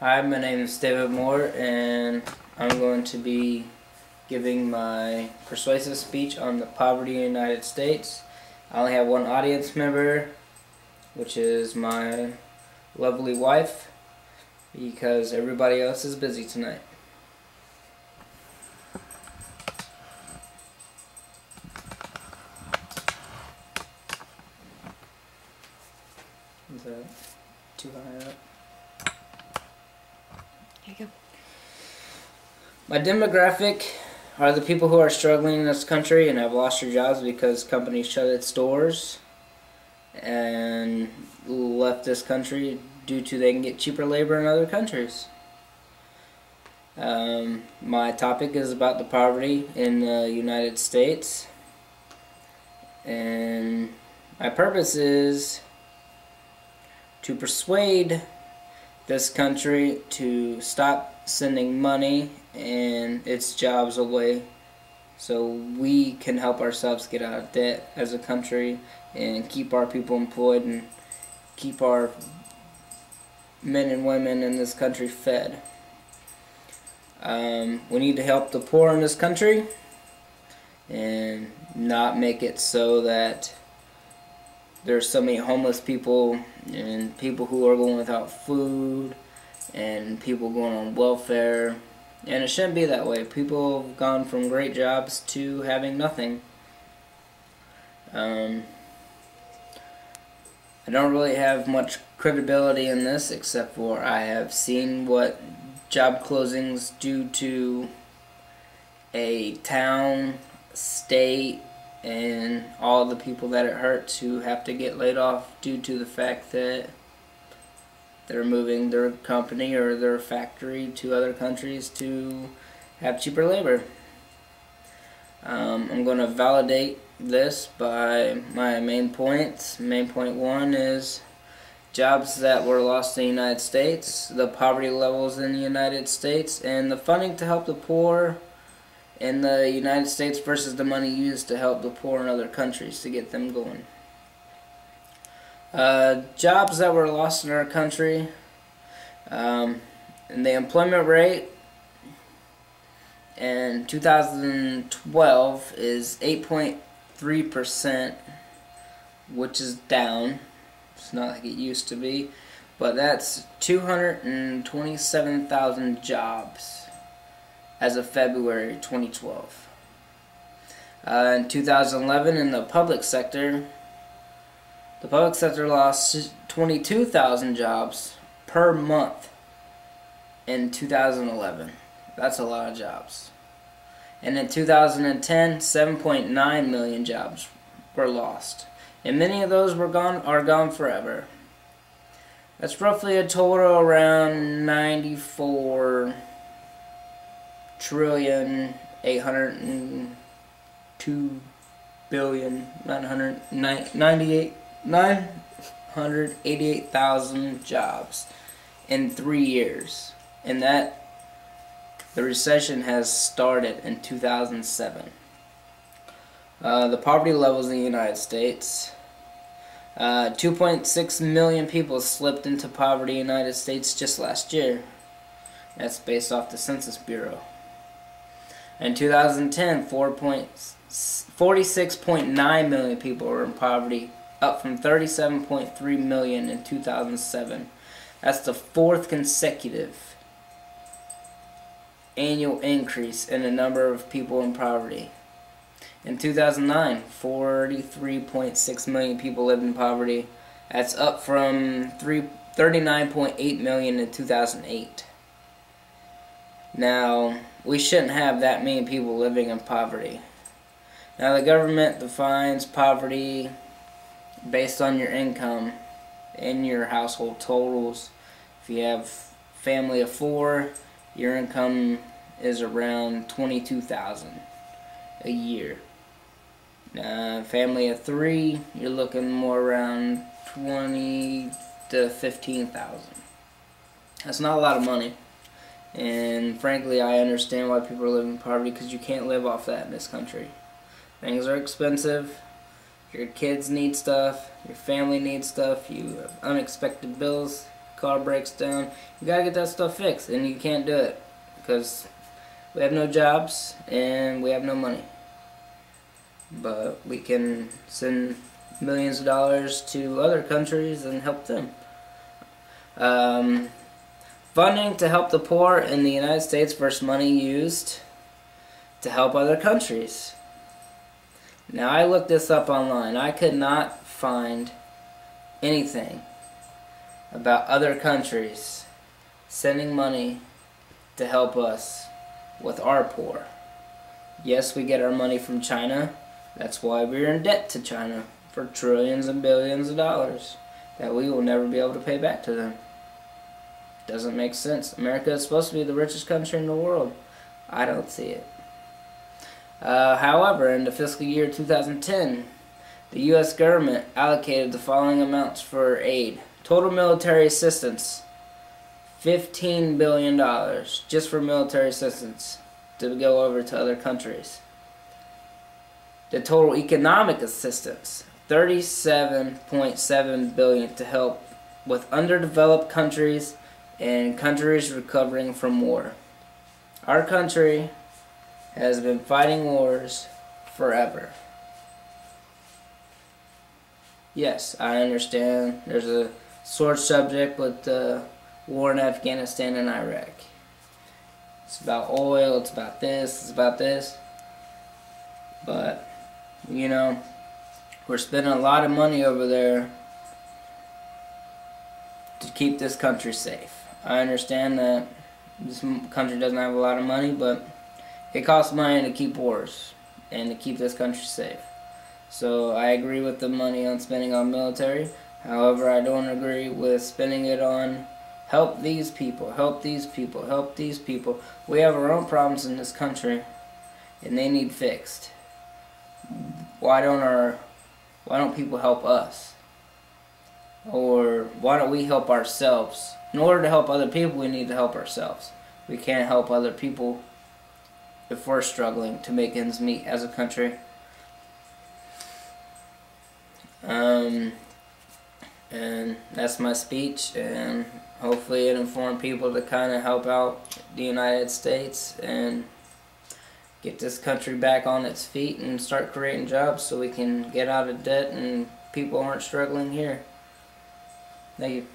Hi, my name is David Moore, and I'm going to be giving my persuasive speech on the poverty in the United States. I only have one audience member, which is my lovely wife, because everybody else is busy tonight. Is that too high up? Here you go. My demographic are the people who are struggling in this country and have lost their jobs because companies shut its doors and left this country due to they can get cheaper labor in other countries. My topic is about the poverty in the United States, and my purpose is to persuade this country to stop sending money and its jobs away so we can help ourselves get out of debt as a country and keep our people employed and keep our men and women in this country fed. We need to help the poor in this country and not make it so that there's so many homeless people and people who are going without food and people going on welfare. And it shouldn't be that way. People have gone from great jobs to having nothing. I don't really have much credibility in this, except for I have seen what job closings do to a town, state, and all the people that it hurts who have to get laid off due to the fact that they're moving their company or their factory to other countries to have cheaper labor. I'm going to validate this by my main points. Main point one is jobs that were lost in the United States, the poverty levels in the United States, and the funding to help the poor in the United States versus the money used to help the poor in other countries to get them going. Jobs that were lost in our country, and the employment rate in 2012 is 8.3%, which is down. It's not like it used to be, but that's 227,000 jobs as of February 2012. In 2011, in the public sector lost 22,000 jobs per month in 2011. That's a lot of jobs. And in 2010, 7.9 million jobs were lost, and many of those are gone forever. That's roughly a total around 94 trillion 802 billion 988,000 jobs in 3 years, and that the recession has started in 2007. The poverty levels in the United States, 2.6 million people slipped into poverty in the United States just last year. That's based off the Census Bureau. In 2010, 46.9 million people were in poverty, up from 37.3 million in 2007. That's the fourth consecutive annual increase in the number of people in poverty. In 2009, 43.6 million people lived in poverty. That's up from 39.8 million in 2008. Now, we shouldn't have that many people living in poverty. Now, the government defines poverty based on your income and your household totals. If you have a family of 4, your income is around $22,000 a year. Family of 3, you're looking more around $20,000 to $15,000. That's not a lot of money. And frankly, I understand why people are living in poverty, because you can't live off that in this country. Things are expensive. Your kids need stuff. Your family needs stuff. You have unexpected bills car breaks down. You gotta get that stuff fixed, and you can't do it because we have no jobs and we have no money. But we can send millions of dollars to other countries and help them. Funding to help the poor in the United States versus money used to help other countries. Now, I looked this up online. I could not find anything about other countries sending money to help us with our poor. Yes, we get our money from China. That's why we're in debt to China for trillions and billions of dollars that we will never be able to pay back to them. Doesn't make sense. America is supposed to be the richest country in the world. I don't see it. However, in the fiscal year 2010, the U.S. government allocated the following amounts for aid. Total military assistance, $15 billion, just for military assistance to go over to other countries. The total economic assistance, $37.7 billion to help with underdeveloped countries and countries recovering from war. Our country has been fighting wars forever. Yes, I understand there's a sore subject with the war in Afghanistan and Iraq. It's about oil, it's about this, it's about this. But, you know, we're spending a lot of money over there to keep this country safe. I understand that this country doesn't have a lot of money, but it costs money to keep wars and to keep this country safe. So I agree with the money on spending on military. However, I don't agree with spending it on help these people, help these people, help these people. We have our own problems in this country and they need fixed. Why don't people help us? Or why don't we help ourselves? In order to help other people, we need to help ourselves. We can't help other people if we're struggling to make ends meet as a country. And that's my speech, and hopefully it informed people to kind of help out the United States and get this country back on its feet and start creating jobs so we can get out of debt and people aren't struggling here. Thank you.